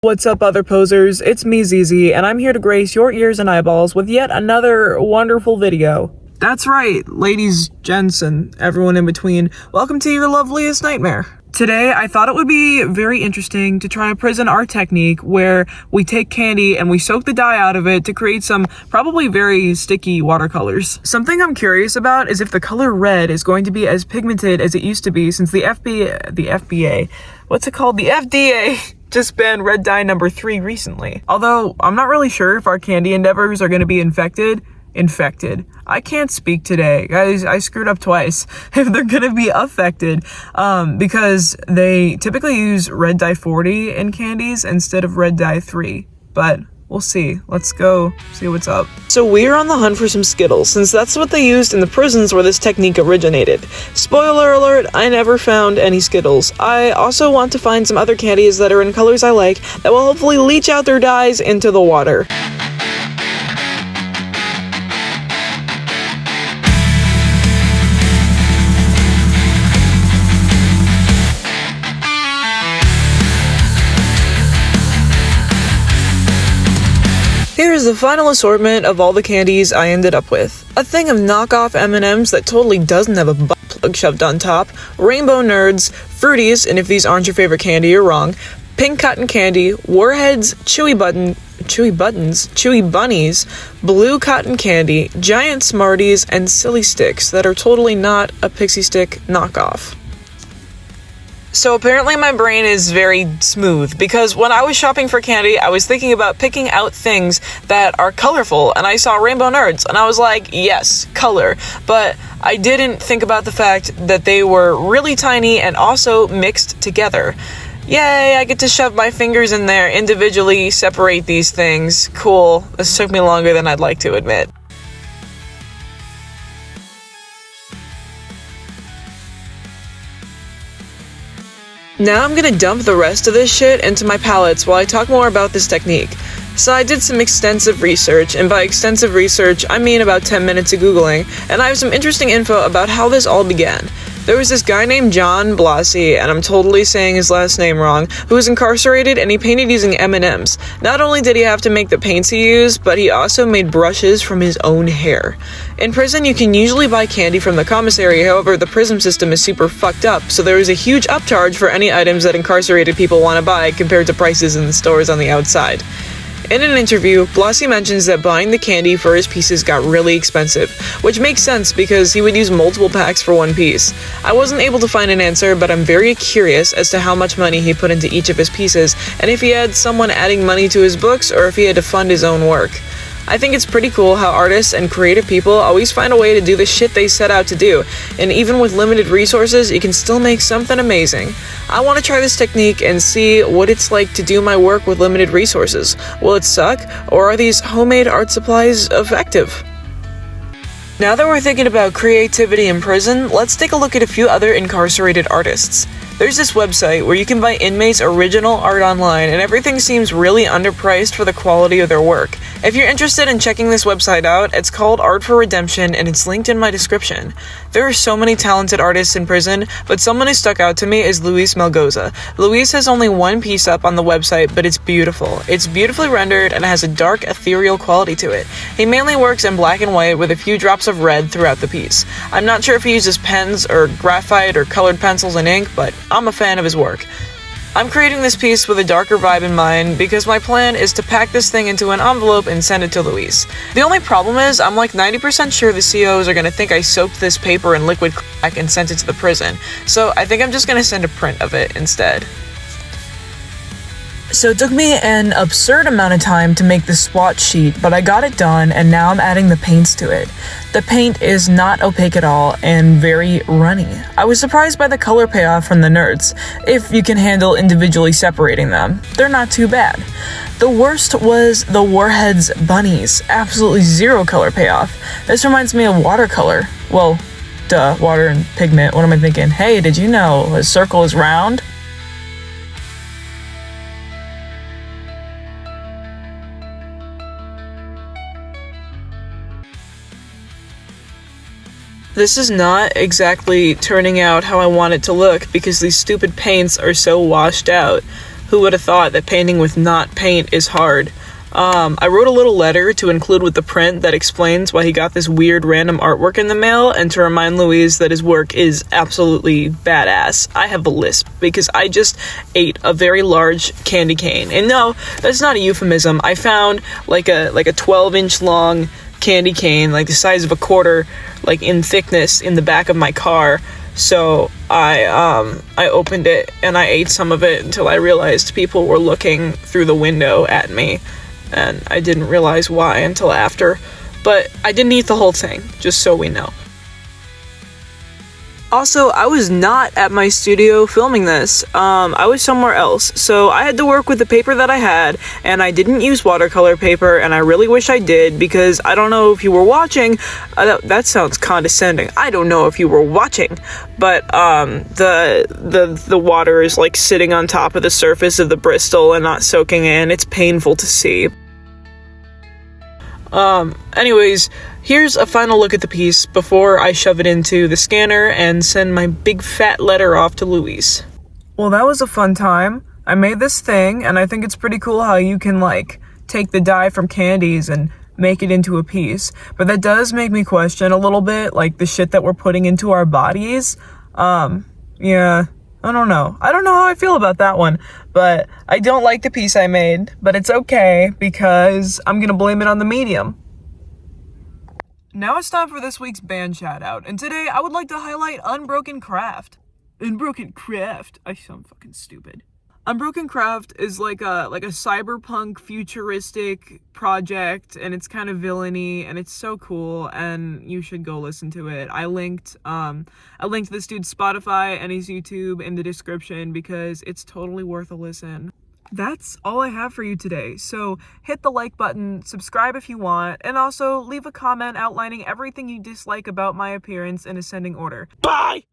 What's up, other posers? It's me, ZZ, and I'm here to grace your ears and eyeballs with yet another wonderful video. That's right, ladies, gents, and everyone in between. Welcome to your loveliest nightmare. Today, I thought it would be very interesting to try a prison art technique where we take candy and we soak the dye out of it to create some probably very sticky watercolors. Something I'm curious about is if the color red is going to be as pigmented as it used to be since the FDA just banned red dye number 3 recently. Although, I'm not really sure if our candy endeavors are going to be infected. I can't speak today, guys. I screwed up twice. If they're gonna be affected, because they typically use red dye 40 in candies instead of red dye 3. But we'll see. Let's go see what's up. So we're on the hunt for some Skittles, since that's what they used in the prisons where this technique originated. Spoiler alert, I never found any Skittles. I also want to find some other candies that are in colors I like that will hopefully leach out their dyes into the water. Here's the final assortment of all the candies I ended up with. A thing of knockoff M&Ms that totally doesn't have a butt plug shoved on top, rainbow nerds, fruities, and if these aren't your favorite candy, you're wrong, pink cotton candy, warheads, chewy bunnies, blue cotton candy, giant Smarties, and silly sticks that are totally not a pixie stick knockoff. So apparently my brain is very smooth, because when I was shopping for candy, I was thinking about picking out things that are colorful, and I saw rainbow nerds, and I was like, yes, color. But I didn't think about the fact that they were really tiny and also mixed together. Yay, I get to shove my fingers in there, individually separate these things. Cool. This took me longer than I'd like to admit. Now I'm gonna dump the rest of this shit into my palettes while I talk more about this technique. So I did some extensive research, and by extensive research, I mean about 10 minutes of Googling, and I have some interesting info about how this all began. There was this guy named John Blasi, and I'm totally saying his last name wrong, who was incarcerated, and he painted using M&Ms. Not only did he have to make the paints he used, but he also made brushes from his own hair. In prison, you can usually buy candy from the commissary, however, the prison system is super fucked up, so there is a huge upcharge for any items that incarcerated people want to buy compared to prices in the stores on the outside. In an interview, Blasi mentions that buying the candy for his pieces got really expensive, which makes sense because he would use multiple packs for one piece. I wasn't able to find an answer, but I'm very curious as to how much money he put into each of his pieces, and if he had someone adding money to his books or if he had to fund his own work. I think it's pretty cool how artists and creative people always find a way to do the shit they set out to do, and even with limited resources, you can still make something amazing. I want to try this technique and see what it's like to do my work with limited resources. Will it suck, or are these homemade art supplies effective? Now that we're thinking about creativity in prison, let's take a look at a few other incarcerated artists. There's this website where you can buy inmates' original art online, and everything seems really underpriced for the quality of their work. If you're interested in checking this website out, it's called Art for Redemption, and it's linked in my description. There are so many talented artists in prison, but someone who stuck out to me is Luis Melgoza. Luis has only one piece up on the website, but it's beautiful. It's beautifully rendered and has a dark, ethereal quality to it. He mainly works in black and white with a few drops of red throughout the piece. I'm not sure if he uses pens or graphite or colored pencils and ink, but I'm a fan of his work. I'm creating this piece with a darker vibe in mind because my plan is to pack this thing into an envelope and send it to Luis. The only problem is I'm like 90% sure the COs are gonna think I soaked this paper in liquid crack and sent it to the prison, so I think I'm just gonna send a print of it instead. So it took me an absurd amount of time to make the swatch sheet, but I got it done, and now I'm adding the paints to it. The paint is not opaque at all and very runny. I was surprised by the color payoff from the nerds. If you can handle individually separating them, they're not too bad. The worst was the Warheads bunnies. Absolutely zero color payoff. This reminds me of watercolor. Well, duh, water and pigment. What am I thinking? Hey, did you know a circle is round? This is not exactly turning out how I want it to look because these stupid paints are so washed out. Who would have thought that painting with not paint is hard? I wrote a little letter to include with the print that explains why he got this weird random artwork in the mail, and to remind Louise that his work is absolutely badass. I have a lisp because I just ate a very large candy cane. And no, that's not a euphemism. I found like a 12-inch long candy cane, like the size of a quarter, like in thickness, in the back of my car. So I opened it and I ate some of it until I realized people were looking through the window at me. And I didn't realize why until after. But I didn't eat the whole thing, just so we know. Also, I was not at my studio filming this. I was somewhere else. So I had to work with the paper that I had, and I didn't use watercolor paper, and I really wish I did, because I don't know if you were watching. That sounds condescending. I don't know if you were watching, but the water is like sitting on top of the surface of the Bristol and not soaking in. It's painful to see. Anyways, here's a final look at the piece before I shove it into the scanner and send my big fat letter off to Louise. Well, that was a fun time. I made this thing, and I think it's pretty cool how you can, like, take the dye from candies and make it into a piece. But that does make me question a little bit, like, the shit that we're putting into our bodies. Yeah. I don't know how I feel about that one, but I don't like the piece I made, but it's okay because I'm gonna blame it on the medium. Now it's time for this week's band shoutout, and today I would like to highlight Unbroken Kraft. Unbroken Kraft. I sound fucking stupid. Unbroken Kraft is like a cyberpunk futuristic project, and it's kind of villainy, and it's so cool, and you should go listen to it. I linked this dude's Spotify and his YouTube in the description because it's totally worth a listen. That's all I have for you today. So hit the like button, subscribe if you want, and also leave a comment outlining everything you dislike about my appearance in ascending order. Bye!